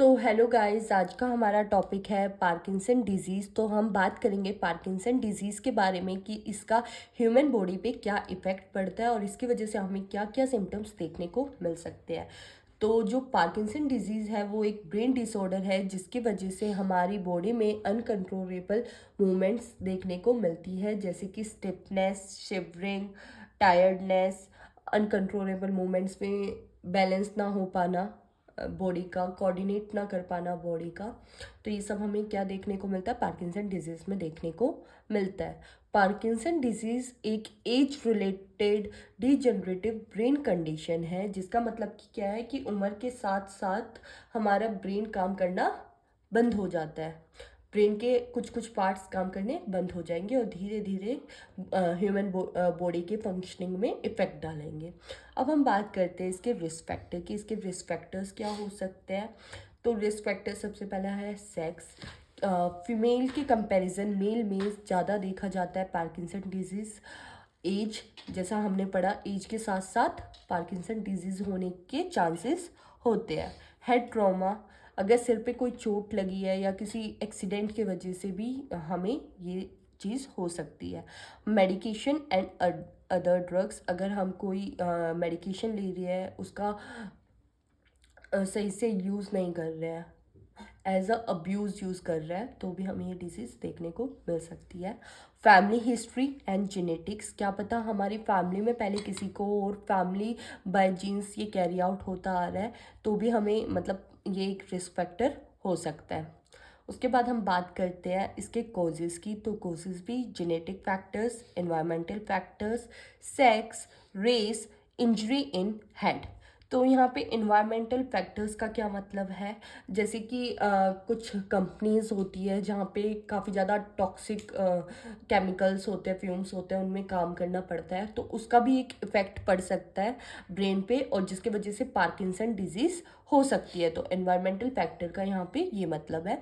So hello guys, आज का हमारा टॉपिक है पार्किंसन डिजीज़। तो हम बात करेंगे पार्किंसन डिजीज़ के बारे में कि इसका ह्यूमन बॉडी पे क्या इफ़ेक्ट पड़ता है और इसकी वजह से हमें क्या क्या सिम्टम्स देखने को मिल सकते हैं। तो जो पार्किंसन डिजीज़ है वो एक ब्रेन डिसऑर्डर है जिसकी वजह से हमारी बॉडी में अनकंट्रोलेबल मूवमेंट्स देखने को मिलती है, जैसे कि stiffness, shivering, tiredness, uncontrollable movements में बैलेंस ना हो पाना, बॉडी का कोऑर्डिनेट ना कर पाना बॉडी का। तो ये सब हमें क्या देखने को मिलता है, पार्किंसन डिजीज़ में देखने को मिलता है। पार्किंसन डिजीज़ एक age related degenerative brain condition है, जिसका मतलब कि क्या है कि उम्र के साथ साथ हमारा ब्रेन काम करना बंद हो जाता है। ब्रेन के कुछ कुछ पार्ट्स काम करने बंद हो जाएंगे और धीरे धीरे ह्यूमन बॉडी के फंक्शनिंग में इफ़ेक्ट डालेंगे। अब हम बात करते हैं इसके रिस्क फैक्टर की, इसके रिस्क फैक्टर्स क्या हो सकते हैं। तो रिस्क फैक्टर सबसे पहला है सेक्स। फीमेल के कंपैरिजन मेल में ज़्यादा देखा जाता है पार्किंसन डिजीज़। एज, जैसा हमने पढ़ा, एज के साथ साथ पार्किंसन डिजीज़ होने के चांसेस होते हैं। हेड ट्रॉमा, अगर सिर पे कोई चोट लगी है या किसी एक्सीडेंट की वजह से भी हमें ये चीज़ हो सकती है। मेडिकेशन एंड अदर ड्रग्स, अगर हम कोई मेडिकेशन ले रही है, उसका सही से यूज़ नहीं कर रहे हैं, एज अ अब्यूज़ यूज़ कर रहा है, तो भी हमें ये डिजीज़ देखने को मिल सकती है। फैमिली हिस्ट्री एंड जेनेटिक्स, क्या पता हमारी फैमिली में पहले किसी को और फैमिली बाय जीन्स ये कैरी आउट होता आ रहा है, तो भी हमें मतलब ये एक रिस्क फैक्टर हो सकता है। उसके बाद हम बात करते हैं इसके कॉजेज़ की। तो कॉजेज़ भी genetic factors, environmental factors, sex, race, injury in head. तो यहाँ पे इन्वायरमेंटल फैक्टर्स का क्या मतलब है, जैसे कि कुछ कंपनीज होती है जहाँ पे काफ़ी ज़्यादा टॉक्सिक केमिकल्स होते हैं, फ्यूम्स होते हैं, उनमें काम करना पड़ता है, तो उसका भी एक इफ़ेक्ट पड़ सकता है ब्रेन पे और जिसके वजह से पार्किंसन डिजीज़ हो सकती है। तो एनवायरमेंटल फैक्टर का यहाँ पे ये मतलब है।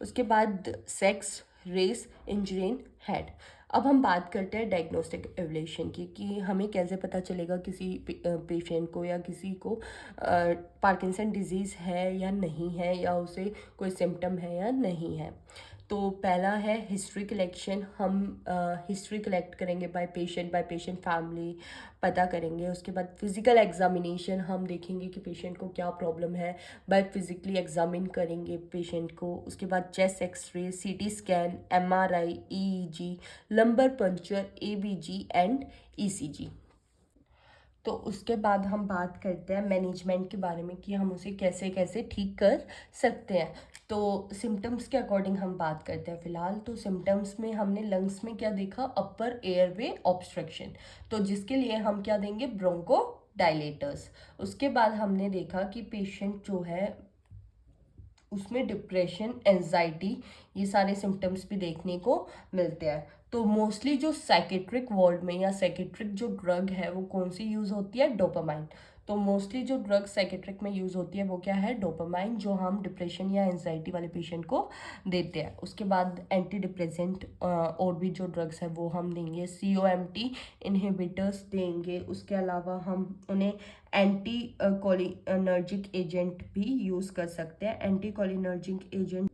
उसके बाद sex, race, injury in head. अब हम बात करते हैं डायग्नोस्टिक एवल्यूशन की कि हमें कैसे पता चलेगा किसी पेशेंट को या किसी को पार्किंसन डिजीज़ है या नहीं है, या उसे कोई सिम्टम है या नहीं है। तो पहला है हिस्ट्री कलेक्शन। हम हिस्ट्री कलेक्ट करेंगे बाय पेशेंट फैमिली, पता करेंगे। उसके बाद फिजिकल एग्जामिनेशन, हम देखेंगे कि पेशेंट को क्या प्रॉब्लम है, बाय फिजिकली एग्जामिन करेंगे पेशेंट को। उसके बाद chest x-ray, CT scan, MRI, EEG, lumbar puncture, ABG and ECG. तो उसके बाद हम बात करते हैं मैनेजमेंट के बारे में कि हम उसे कैसे कैसे ठीक कर सकते हैं। तो सिम्टम्स के अकॉर्डिंग हम बात करते हैं फिलहाल। तो सिम्टम्स में हमने लंग्स में क्या देखा, अपर एयरवे ऑब्स्ट्रक्शन, तो जिसके लिए हम क्या देंगे, ब्रोंको डायलेटर्स। उसके बाद हमने देखा कि पेशेंट जो है उसमें डिप्रेशन, एंजाइटी, ये सारे सिम्टम्स भी देखने को मिलते हैं। तो मोस्टली जो साइकेट्रिक वार्ड में या साइकेट्रिक जो ड्रग है वो कौन सी यूज़ होती है, डोपामाइन। तो मोस्टली जो ड्रग साइकेट्रिक में यूज़ होती है वो क्या है, डोपामाइन, जो हम डिप्रेशन या एंजाइटी वाले पेशेंट को देते हैं। उसके बाद एंटी डिप्रेसेंट और भी जो ड्रग्स है वो हम देंगे, COMT इनहिबिटर्स देंगे। उसके अलावा हम उन्हें एंटी कोलिनर्जिक एजेंट भी यूज़ कर सकते हैं। एंटी कोलिनर्जिक एजेंट,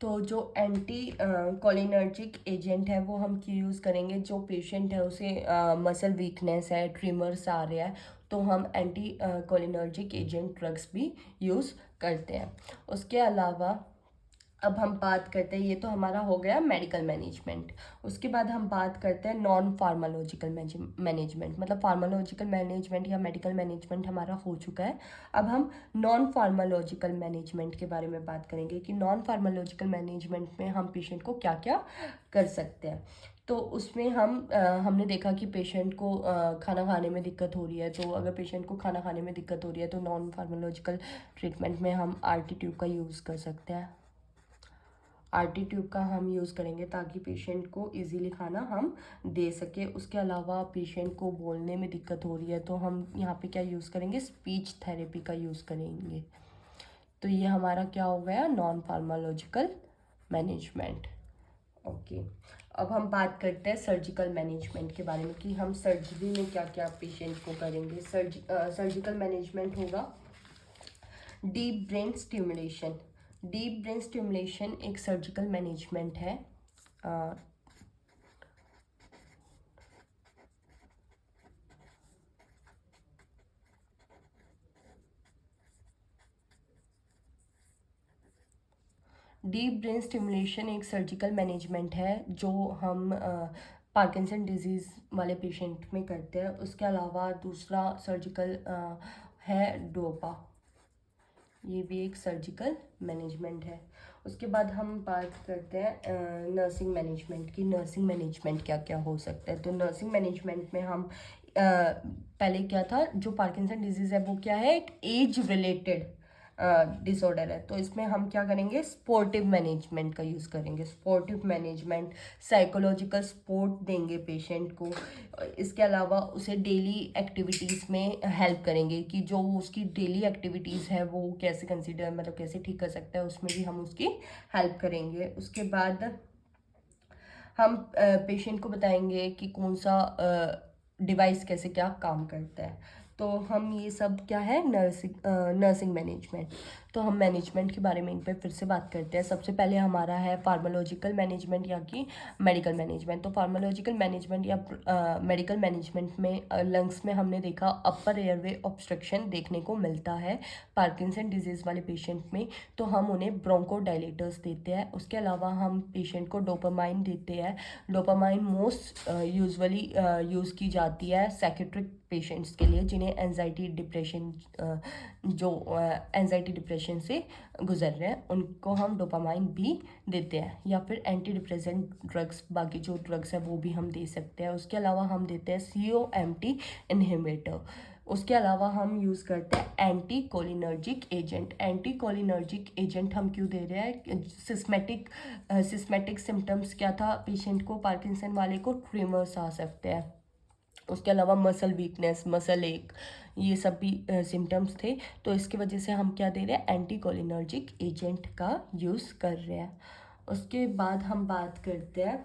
तो जो एंटी कोलिनर्जिक एजेंट है वो हम क्यों यूज़ करेंगे, जो पेशेंट है उसे मसल वीकनेस है, ट्रिमर्स आ रहा है, तो हम एंटी कोलिनर्जिक एजेंट ड्रग्स भी यूज़ करते हैं। उसके अलावा अब हम बात करते हैं, ये तो हमारा हो गया मेडिकल मैनेजमेंट। उसके बाद हम बात करते हैं नॉन फार्माकोलॉजिकल मैनेजमेंट। मतलब फार्माकोलॉजिकल मैनेजमेंट या मेडिकल मैनेजमेंट हमारा हो चुका है। अब हम नॉन फार्माकोलॉजिकल मैनेजमेंट के बारे में बात करेंगे कि नॉन फार्माकोलॉजिकल मैनेजमेंट में हम पेशेंट को क्या क्या कर सकते हैं। तो उसमें हमने देखा कि पेशेंट को खाना खाने में दिक्कत हो रही है, तो अगर पेशेंट को खाना खाने में दिक्कत हो रही है तो नॉन फार्माकोलॉजिकल ट्रीटमेंट में हम RT ट्यूब का यूज़ कर सकते हैं। RT ट्यूब का हम यूज़ करेंगे ताकि पेशेंट को इजीली खाना हम दे सके। उसके अलावा पेशेंट को बोलने में दिक्कत हो रही है तो हम यहाँ पे क्या यूज़ करेंगे, स्पीच थेरेपी का यूज़ करेंगे। तो ये हमारा क्या हो गया, नॉन फार्माकोलॉजिकल मैनेजमेंट। ओके, अब हम बात करते हैं सर्जिकल मैनेजमेंट के बारे में कि हम सर्जरी में क्या क्या पेशेंट को करेंगे। सर्जिकल मैनेजमेंट होगा deep brain stimulation. Deep brain stimulation एक सर्जिकल मैनेजमेंट है। डीप ब्रेन स्टिमुलेशन एक सर्जिकल मैनेजमेंट है जो हम पार्किंसन डिजीज़ वाले पेशेंट में करते हैं। उसके अलावा दूसरा सर्जिकल है डोपा, ये भी एक सर्जिकल मैनेजमेंट है। उसके बाद हम बात करते हैं नर्सिंग मैनेजमेंट की। नर्सिंग मैनेजमेंट क्या क्या हो सकता है? तो नर्सिंग मैनेजमेंट में हम पहले क्या था, जो पार्किंसन डिजीज़ है वो क्या है, एक एज रिलेटेड डिसऑर्डर है। तो इसमें हम क्या करेंगे, स्पोर्टिव मैनेजमेंट का यूज़ करेंगे। स्पोर्टिव मैनेजमेंट, साइकोलॉजिकल सपोर्ट देंगे पेशेंट को। इसके अलावा उसे डेली एक्टिविटीज़ में हेल्प करेंगे कि जो उसकी डेली एक्टिविटीज़ है वो कैसे कंसीडर, मतलब कैसे ठीक कर सकता है, उसमें भी हम उसकी हेल्प करेंगे। उसके बाद हम पेशेंट को बताएंगे कि कौन सा डिवाइस कैसे क्या काम करता है। तो हम ये सब क्या है, नर्सिंग मैनेजमेंट। तो हम मैनेजमेंट के बारे में इन पर फिर से बात करते हैं। सबसे पहले हमारा है फार्माकोलॉजिकल मैनेजमेंट या कि मेडिकल मैनेजमेंट। तो फार्माकोलॉजिकल मैनेजमेंट या मेडिकल मैनेजमेंट में लंग्स में हमने देखा अपर एयरवे ऑब्स्ट्रक्शन देखने को मिलता है पार्किंसन डिजीज़ वाले पेशेंट में। तो हम उन्हें ब्रोंकोडायलेटर्स देते हैं। उसके अलावा हम पेशेंट को डोपामाइन देते हैं। डोपामाइन मोस्ट यूजुअली यूज़ की जाती है साइकेट्रिक पेशेंट्स के लिए जिन्हें एंजाइटी डिप्रेशन, जो एंजाइटी डिप्रेशन से गुजर रहे हैं, उनको हम डोपामाइन भी देते हैं। या फिर एंटी डिप्रेसेंट ड्रग्स, बाकी जो ड्रग्स है वो भी हम दे सकते हैं। उसके अलावा हम देते हैं COMT इनहिबिटर। उसके अलावा हम यूज़ करते हैं anti cholinergic agent. Anti cholinergic agent हम क्यों दे रहे हैं, सिस्मेटिक सिम्टम्स क्या था पेशेंट को, पार्किंसन वाले को ट्रिमर्स आ सकते हैं। उसके अलावा मसल वीकनेस, मसल एक, ये सब भी सिम्टम्स थे। तो इसकी वजह से हम क्या दे रहे हैं, एंटी कोलिनर्जिक एजेंट का यूज़ कर रहे हैं। उसके बाद हम बात करते हैं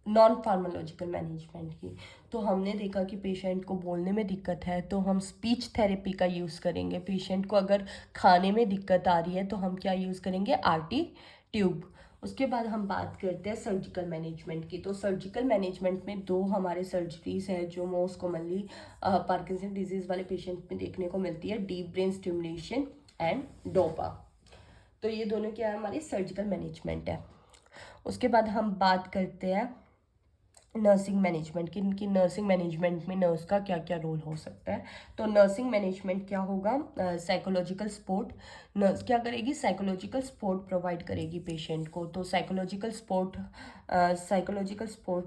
नॉन फार्माकोलॉजिकल मैनेजमेंट की। तो हमने देखा कि पेशेंट को बोलने में दिक्कत है तो हम स्पीच थेरेपी का यूज़ करेंगे। पेशेंट को अगर खाने में दिक्कत आ रही है तो हम क्या यूज़ करेंगे, RT ट्यूब। उसके बाद हम बात करते हैं सर्जिकल मैनेजमेंट की। तो सर्जिकल मैनेजमेंट में दो हमारे सर्जरीज हैं जो मोस्ट कॉमनली पार्किंसन डिजीज़ वाले पेशेंट में देखने को मिलती है, deep brain stimulation and dopa. तो ये दोनों क्या है, हमारी सर्जिकल मैनेजमेंट है। उसके बाद हम बात करते हैं नर्सिंग मैनेजमेंट की। इनकी नर्सिंग मैनेजमेंट में नर्स का क्या क्या रोल हो सकता है। तो नर्सिंग मैनेजमेंट क्या होगा, साइकोलॉजिकल सपोर्ट। नर्स क्या करेगी, साइकोलॉजिकल सपोर्ट प्रोवाइड करेगी पेशेंट को। तो साइकोलॉजिकल सपोर्ट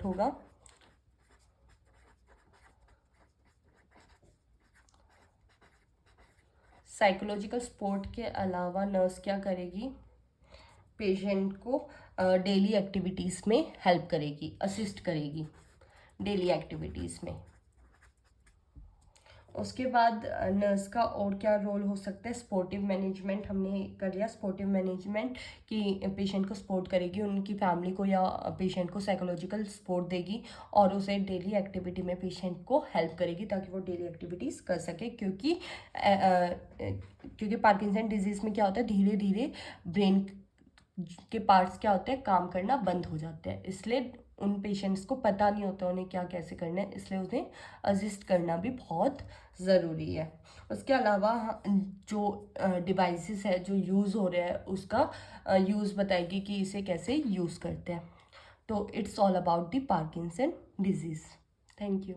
होगा। साइकोलॉजिकल सपोर्ट के अलावा नर्स क्या करेगी, पेशेंट को डेली एक्टिविटीज़ में हेल्प करेगी, असिस्ट करेगी डेली एक्टिविटीज़ में। उसके बाद नर्स का और क्या रोल हो सकता है, स्पोर्टिव मैनेजमेंट हमने कर लिया। स्पोर्टिव मैनेजमेंट कि पेशेंट को सपोर्ट करेगी, उनकी फैमिली को या पेशेंट को साइकोलॉजिकल सपोर्ट देगी और उसे डेली एक्टिविटी में पेशेंट को हेल्प करेगी ताकि वो डेली एक्टिविटीज़ कर सके। क्योंकि पार्किंसन डिजीज़ में क्या होता है, धीरे धीरे ब्रेन के पार्ट्स क्या होते हैं, काम करना बंद हो जाते हैं। इसलिए उन पेशेंट्स को पता नहीं होता उन्हें क्या कैसे करना है, इसलिए उन्हें असिस्ट करना भी बहुत ज़रूरी है। उसके अलावा जो डिवाइसेस है जो यूज़ हो रहे हैं उसका यूज़ बताएगी कि इसे कैसे यूज़ करते हैं। तो it's all about the Parkinson disease. Thank you.